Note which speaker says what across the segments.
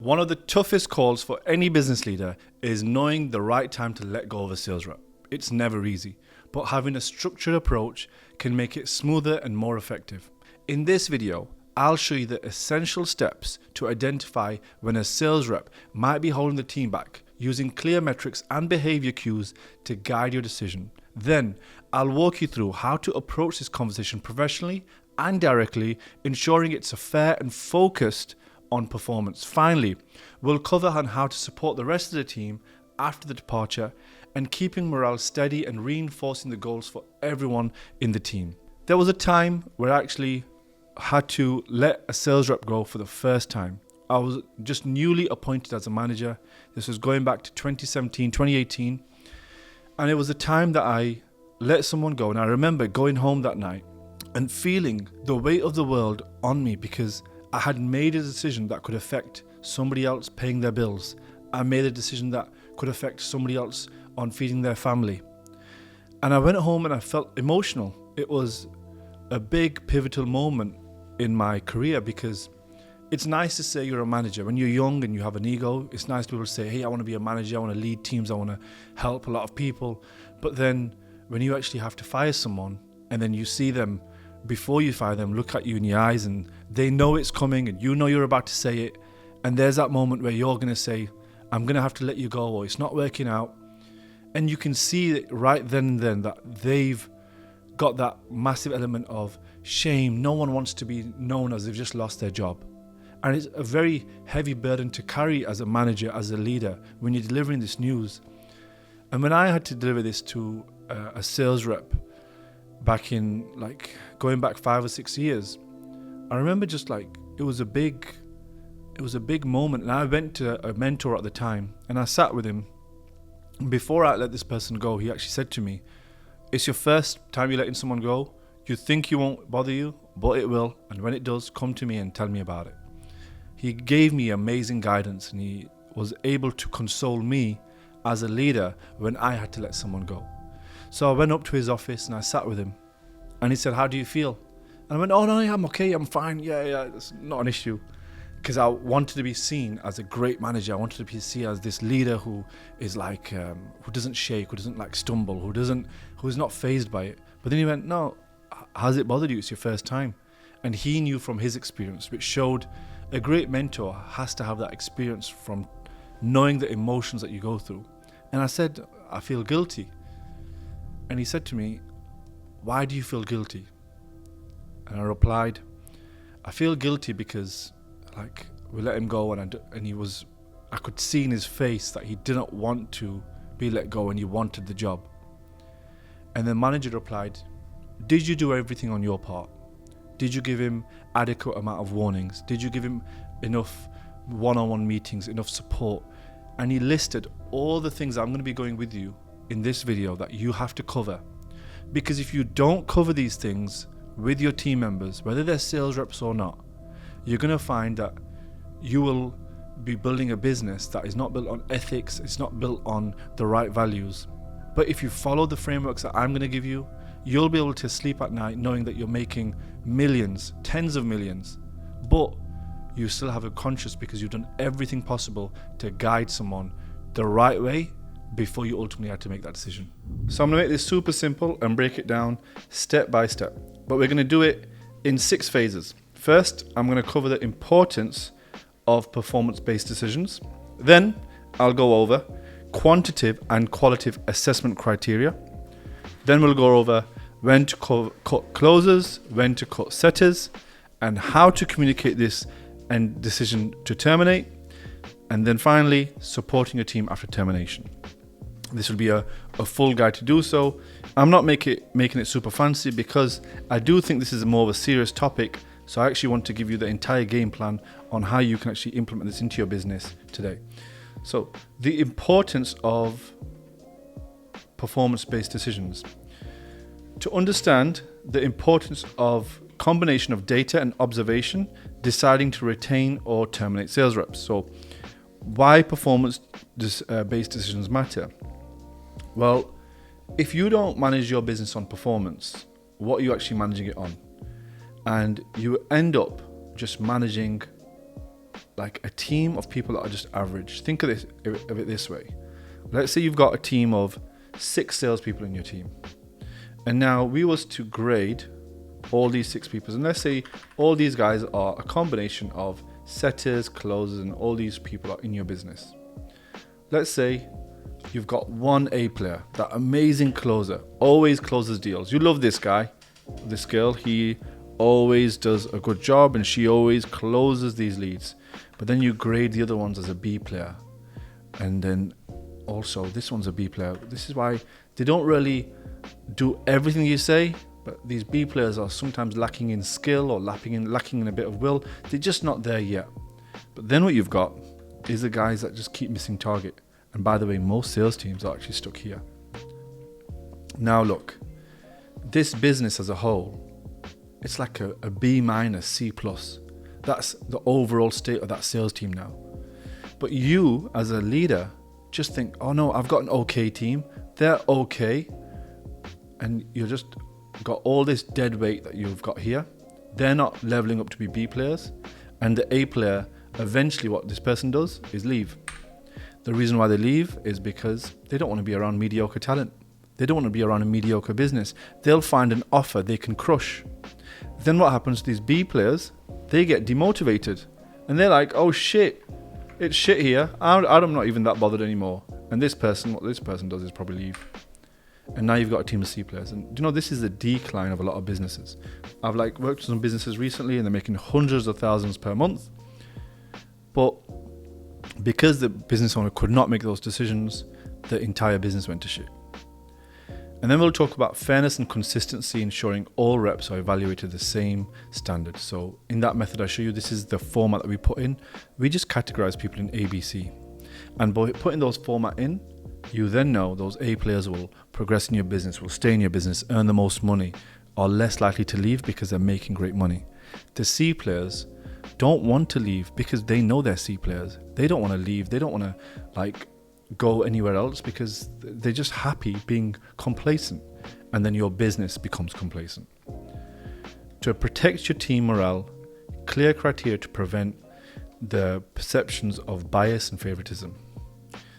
Speaker 1: One of the toughest calls for any business leader is knowing the right time to let go of a sales rep. It's never easy, but having a structured approach can make it smoother and more effective. In this video, I'll show you the essential steps to identify when a sales rep might be holding the team back, using clear metrics and behavior cues to guide your decision. Then, I'll walk you through how to approach this conversation professionally and directly, ensuring it's fair and focused on performance. Finally, we'll cover on how to support the rest of the team after the departure and keeping morale steady and reinforcing the goals for everyone in the team. There was a time where I actually had to let a sales rep go for the first time. I was just newly appointed as a manager. This was going back to 2017, 2018. And it was a time that I let someone go. And I remember going home that night and feeling the weight of the world on me because I had made a decision that could affect somebody else paying their bills. I made a decision that could affect somebody else on feeding their family. And I went home and I felt emotional. It was a big pivotal moment in my career because it's nice to say you're a manager. When you're young and you have an ego, it's nice to be able to say, hey, I want to be a manager, I want to lead teams, I want to help a lot of people. But then when you actually have to fire someone and then you see them before you fire them, look at you in your eyes and they know it's coming and you know you're about to say it, and there's that moment where you're going to say, I'm going to have to let you go, or it's not working out, and you can see it right then and then that they've got that massive element of shame. No one wants to be known as they've just lost their job, and it's a very heavy burden to carry as a manager, as a leader, when you're delivering this news. And when I had to deliver this to a sales rep back in going back 5 or 6 years, I remember just it was a big moment. And I went to a mentor at the time and I sat with him. Before I let this person go, he actually said to me, it's your first time you're letting someone go. You think you won't bother you, but it will. And when it does, come to me and tell me about it. He gave me amazing guidance and he was able to console me as a leader when I had to let someone go. So I went up to his office and I sat with him and he said, how do you feel? And I went, oh no, yeah, I'm okay, I'm fine, yeah, it's not an issue. Because I wanted to be seen as a great manager. I wanted to be seen as this leader who is who doesn't shake, who doesn't stumble, who's not fazed by it. But then he went, no, has it bothered you? It's your first time. And he knew from his experience, which showed a great mentor has to have that experience from knowing the emotions that you go through. And I said, I feel guilty. And he said to me, why do you feel guilty? And I replied, I feel guilty because we let him go and I could see in his face that he didn't want to be let go and he wanted the job. And the manager replied, did you do everything on your part? Did you give him adequate amount of warnings? Did you give him enough one-on-one meetings, enough support? And he listed all the things I'm going to be going with you in this video that you have to cover. Because if you don't cover these things with your team members, whether they're sales reps or not, you're going to find that you will be building a business that is not built on ethics, it's not built on the right values. But if you follow the frameworks that I'm going to give you, you'll be able to sleep at night knowing that you're making millions, tens of millions, but you still have a conscience because you've done everything possible to guide someone the right way before you ultimately had to make that decision. So I'm going to make this super simple and break it down step by step, but we're going to do it in 6 phases. First, I'm going to cover the importance of performance-based decisions. Then I'll go over quantitative and qualitative assessment criteria. Then we'll go over when to cut closers, when to cut setters, and how to communicate this and decision to terminate. And then finally, supporting your team after termination. This will be a full guide to do so. I'm not making it super fancy because I do think this is more of a serious topic. So I actually want to give you the entire game plan on how you can actually implement this into your business today. So the importance of performance-based decisions. To understand the importance of combination of data and observation, deciding to retain or terminate sales reps. So why performance-based decisions matter? Well, if you don't manage your business on performance, what are you actually managing it on? And you end up just managing like a team of people that are just average. Think of it this way. Let's say you've got a team of 6 salespeople in your team. And now we was to grade all these 6 people. And let's say all these guys are a combination of setters, closers, and all these people are in your business. Let's say you've got one A player, that amazing closer, always closes deals. You love this guy, this girl, he always does a good job and she always closes these leads. But then you grade the other ones as a B player. And then also this one's a B player. This is why they don't really do everything you say, but these B players are sometimes lacking in skill or lacking in a bit of will. They're just not there yet. But then what you've got is the guys that just keep missing target. And by the way, most sales teams are actually stuck here. Now look, this business as a whole, it's like a B minus, C plus. That's the overall state of that sales team now. But you as a leader just think, oh no, I've got an okay team. They're okay. And you just got all this dead weight that you've got here. They're not leveling up to be B players. And the A player, eventually what this person does is leave. The reason why they leave is because they don't want to be around mediocre talent. They don't want to be around a mediocre business. They'll find an offer they can crush. Then what happens to these B players? They get demotivated. And they're like, oh shit, it's shit here. I'm not even that bothered anymore. And what this person does is probably leave. And now you've got a team of C players. And you know, this is the decline of a lot of businesses. I've worked with some businesses recently and they're making hundreds of thousands per month. But because the business owner could not make those decisions, the entire business went to shit. And then we'll talk about fairness and consistency, ensuring all reps are evaluated the same standard. So in that method I show you, this is the format that we put in. We just categorize people in A, B, C. And by putting those format in, you then know those A players will progress in your business, will stay in your business, earn the most money, are less likely to leave because they're making great money. The C players don't want to leave because they know they're C players. They don't want to leave. They don't want to go anywhere else because they're just happy being complacent. And then your business becomes complacent. To protect your team morale, clear criteria to prevent the perceptions of bias and favoritism.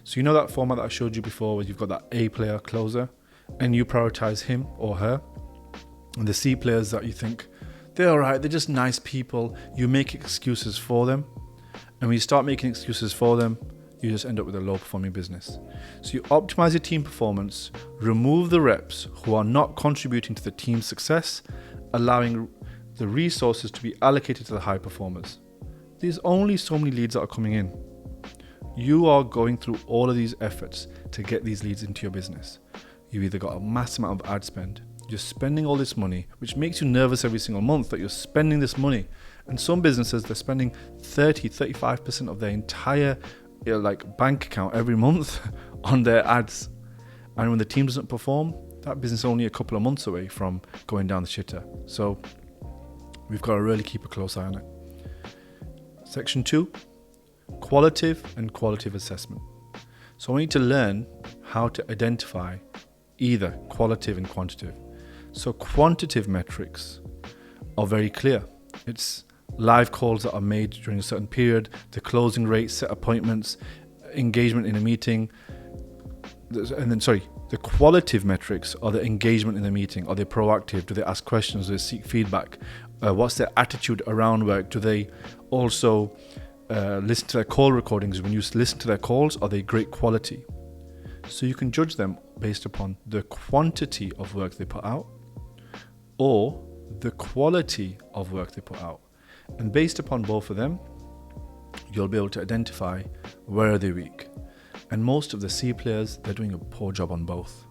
Speaker 1: So you know that format that I showed you before where you've got that A player closer and you prioritize him or her, and the C players that you think they're alright, they're just nice people, you make excuses for them. And when you start making excuses for them, you just end up with a low performing business. So you optimize your team performance, remove the reps who are not contributing to the team's success, allowing the resources to be allocated to the high performers. There's only so many leads that are coming in. You are going through all of these efforts to get these leads into your business. You've either got a massive amount of ad spend, you're spending all this money, which makes you nervous every single month that you're spending this money. And some businesses, they're spending 35% of their entire bank account every month on their ads. And when the team doesn't perform, that business is only a couple of months away from going down the shitter. So we've got to really keep a close eye on it. Section 2, qualitative and qualitative assessment. So I want you to learn how to identify either qualitative and quantitative. So quantitative metrics are very clear. It's live calls that are made during a certain period, the closing rate, set appointments, engagement in a meeting. And then, the qualitative metrics are the engagement in the meeting. Are they proactive? Do they ask questions? Do they seek feedback? What's their attitude around work? Do they also listen to their call recordings? When you listen to their calls, are they great quality? So you can judge them based upon the quantity of work they put out or the quality of work they put out. And based upon both of them, you'll be able to identify where are they weak. And most of the C players, they're doing a poor job on both.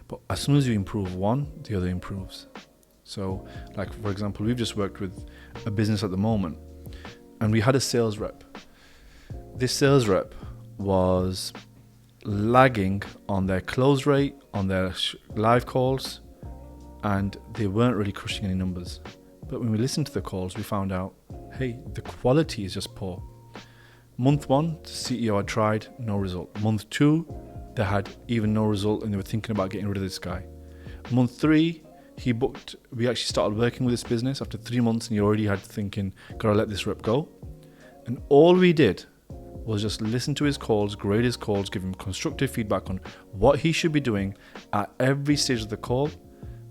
Speaker 1: But as soon as you improve one, the other improves. So, for example, we've just worked with a business at the moment, and we had a sales rep. This sales rep was lagging on their close rate, on their live calls, and they weren't really crushing any numbers. But when we listened to the calls, we found out, hey, the quality is just poor. Month 1, the CEO had tried, no result. Month 2, they had even no result and they were thinking about getting rid of this guy. Month 3, he booked, we actually started working with this business after 3 months and he already had thinking, gotta let this rep go. And all we did was just listen to his calls, grade his calls, give him constructive feedback on what he should be doing at every stage of the call.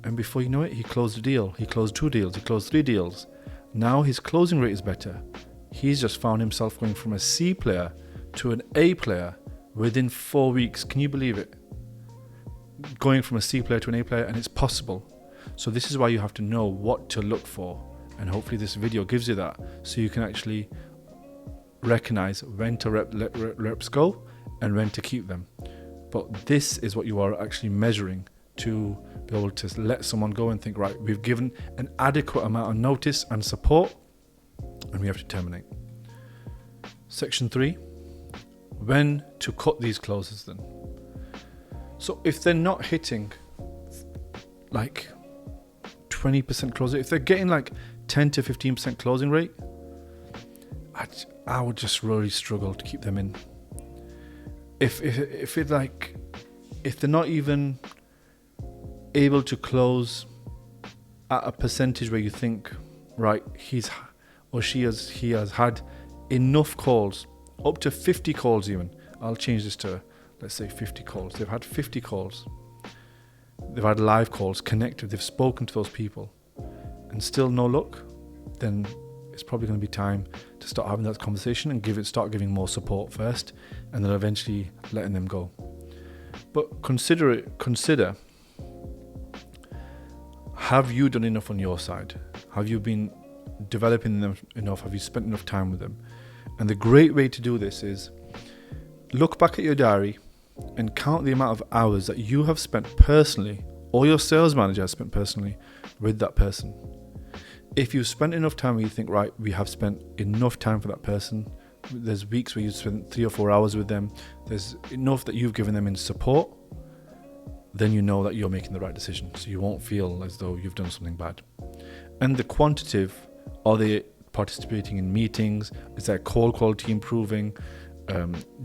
Speaker 1: And before you know it, he closed a deal. He closed 2 deals. He closed 3 deals. Now his closing rate is better. He's just found himself going from a C player to an A player within 4 weeks. Can you believe it? Going from a C player to an A player, and it's possible. So this is why you have to know what to look for. And hopefully this video gives you that, so you can actually recognize when to let reps go and when to keep them. But this is what you are actually measuring to be able to let someone go and think, right, we've given an adequate amount of notice and support, and we have to terminate. Section 3, when to cut these closes then. So if they're not hitting like 20% closing, if they're getting like 10 to 15% closing rate, I would just really struggle to keep them in. If they're not even able to close at a percentage where you think, right, he has had enough calls, up to 50 calls even. I'll change this to, let's say 50 calls. They've had 50 calls. They've had live calls, connected, they've spoken to those people, and still no luck, then it's probably going to be time to start having that conversation and start giving more support first, and then eventually letting them go. But consider, have you done enough on your side? Have you been developing them enough? Have you spent enough time with them? And the great way to do this is look back at your diary and count the amount of hours that you have spent personally, or your sales manager has spent personally, with that person. If you've spent enough time where you think, right, we have spent enough time for that person, there's weeks where you've spent 3 or 4 hours with them, there's enough that you've given them in support, then you know that you're making the right decision. So you won't feel as though you've done something bad. And the quantitative, are they participating in meetings? Is their call quality improving?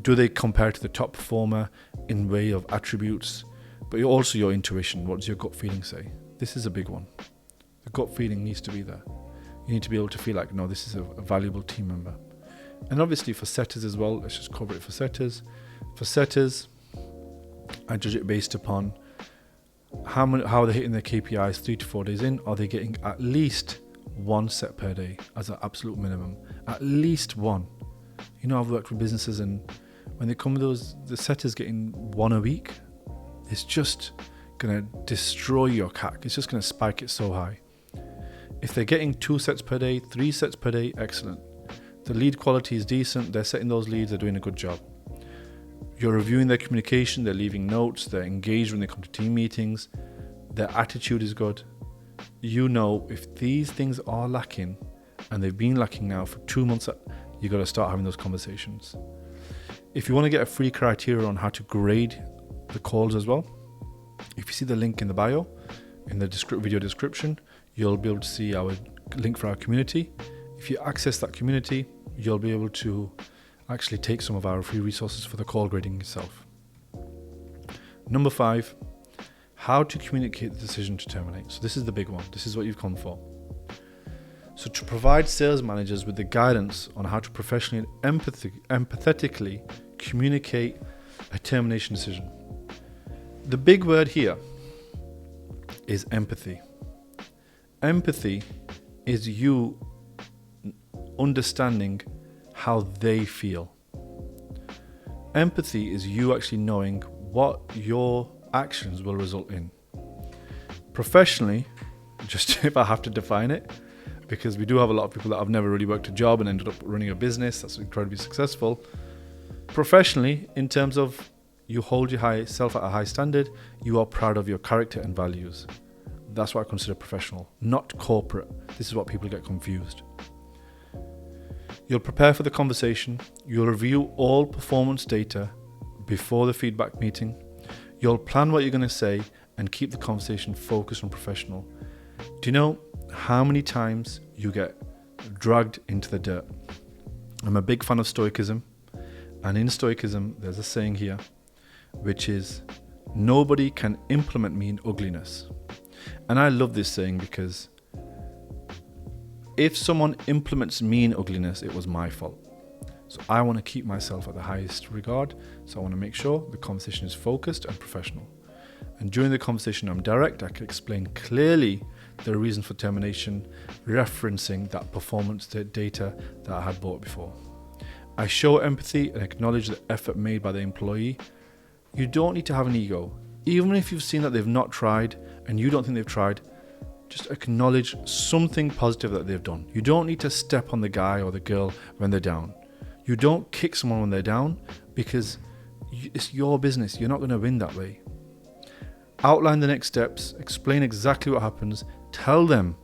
Speaker 1: Do they compare to the top performer in way of attributes? But also your intuition. What does your gut feeling say? This is a big one. The gut feeling needs to be there. You need to be able to feel like, no, this is a valuable team member. And obviously for setters as well, let's just cover it for setters. For setters, I judge it based upon how they're hitting their KPIs 3 to 4 days in. Are they getting at least 1 set per day as an absolute minimum? At least 1. You know, I've worked with businesses, and when they come with the setters getting 1 a week, it's just going to destroy your CAC. It's just going to spike it so high. If they're getting 2 sets per day, 3 sets per day, excellent. The lead quality is decent. They're setting those leads. They're doing a good job. You're reviewing their communication. They're leaving notes. They're engaged when they come to team meetings. Their attitude is good. You know, if these things are lacking, and they've been lacking now for 2 months, you got to start having those conversations. If you want to get a free criteria on how to grade the calls as well, if you see the link in the bio, in the video description, you'll be able to see our link for our community. If you access that community, you'll be able to actually take some of our free resources for the call grading itself. Number 5, how to communicate the decision to terminate. So this is the big one. This is what you've come for. So to provide sales managers with the guidance on how to professionally and empathetically communicate a termination decision. The big word here is empathy. Empathy is you understanding how they feel. Empathy is you actually knowing what your actions will result in. Professionally, just if I have to define it, because we do have a lot of people that have never really worked a job and ended up running a business that's incredibly successful. Professionally, in terms of you hold yourself at a high standard, you are proud of your character and values. That's what I consider professional, not corporate. This is what people get confused. You'll prepare for the conversation. You'll review all performance data before the feedback meeting. You'll plan what you're going to say and keep the conversation focused on professional. Do you know how many times you get dragged into the dirt? I'm a big fan of Stoicism, and in Stoicism there's a saying here which is, nobody can implement me in ugliness. And I love this saying because if someone implements me in ugliness, it was my fault. So I want to keep myself at the highest regard. So I want to make sure the conversation is focused and professional. And during the conversation, I'm direct. I can explain clearly the reason for termination, referencing that performance data that I had bought before. I show empathy and acknowledge the effort made by the employee. You don't need to have an ego. Even if you've seen that they've not tried and you don't think they've tried, just acknowledge something positive that they've done. You don't need to step on the guy or the girl when they're down. You don't kick someone when they're down because it's your business. You're not going to win that way. Outline the next steps, explain exactly what happens, tell them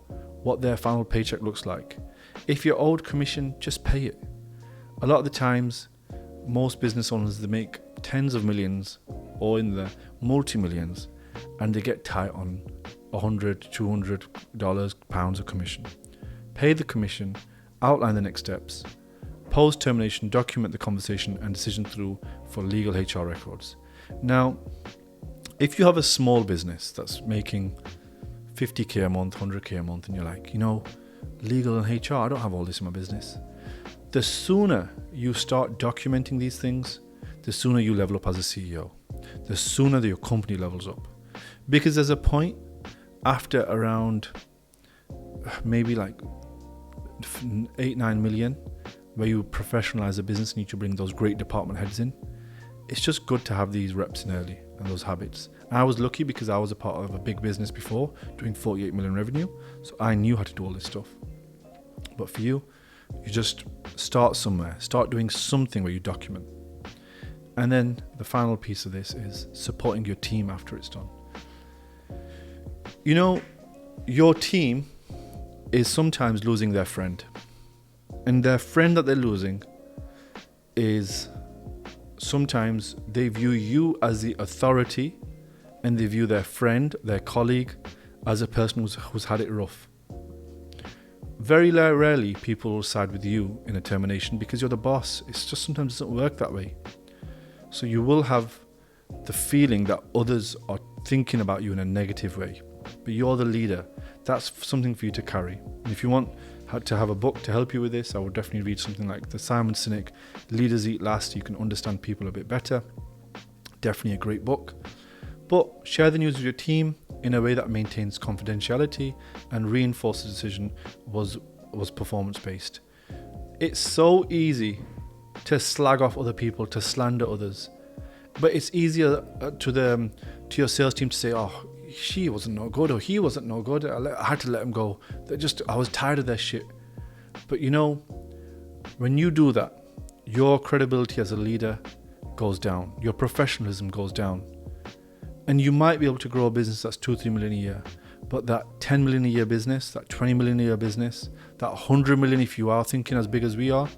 Speaker 1: what their final paycheck looks like. If you're owed commission, just pay it. A lot of the times, most business owners, they make tens of millions or in the multi-millions, and they get tight on $100, $200, pounds of commission. Pay the commission, outline the next steps. Post-termination, document the conversation and decision through for legal HR records. Now, if you have a small business that's making 50k a month, 100k a month, and you're like, legal and HR, I don't have all this in my business. The sooner you start documenting these things, the sooner you level up as a CEO. The sooner that your company levels up. Because there's a point after around maybe like 8-9 million where you professionalize a business and you need to bring those great department heads in. It's just good to have these reps in early and those habits. And I was lucky because I was a part of a big business before, doing 48 million revenue. So I knew how to do all this stuff. But for you, you just start somewhere. Start doing something where you document. And then the final piece of this is supporting your team after it's done. Your team is sometimes losing their friend. And their friend that they're losing is sometimes they view you as the authority and they view their friend, their colleague, as a person who's had it rough. Very rarely people will side with you in a termination because you're the boss. It's just sometimes doesn't work that way. So you will have the feeling that others are thinking about you in a negative way, but you're the leader. That's something for you to carry. And if you want to have a book to help you with this, I would definitely read something like the Simon Sinek Leaders Eat Last. You can understand people a bit better. Definitely a great book. But share the news with your team in a way that maintains confidentiality and reinforces the decision was performance-based. It's so easy to slag off other people, to slander others. But it's easier to your sales team to say, oh, she wasn't no good or he wasn't no good. I had to let him go. I was tired of their shit. But when you do that, your credibility as a leader goes down. Your professionalism goes down. And you might be able to grow a business that's 2-3 million a year. But that 10 million a year business, that 20 million a year business, that 100 million if you are thinking as big as we are,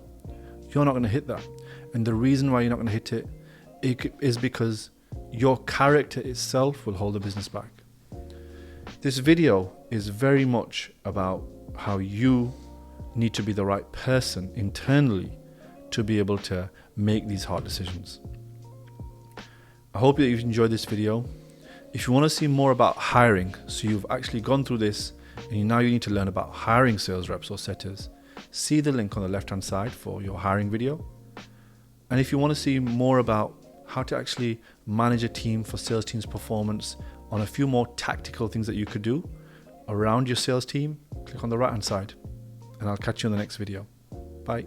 Speaker 1: you're not going to hit that. And the reason why you're not going to hit it is because your character itself will hold the business back. This video is very much about how you need to be the right person internally to be able to make these hard decisions. I hope that you've enjoyed this video. If you want to see more about hiring, so you've actually gone through this and now you need to learn about hiring sales reps or setters, see the link on the left hand side for your hiring video. And if you want to see more about how to actually manage a team for sales team's performance on a few more tactical things that you could do around your sales team, click on the right hand side and I'll catch you in the next video. Bye.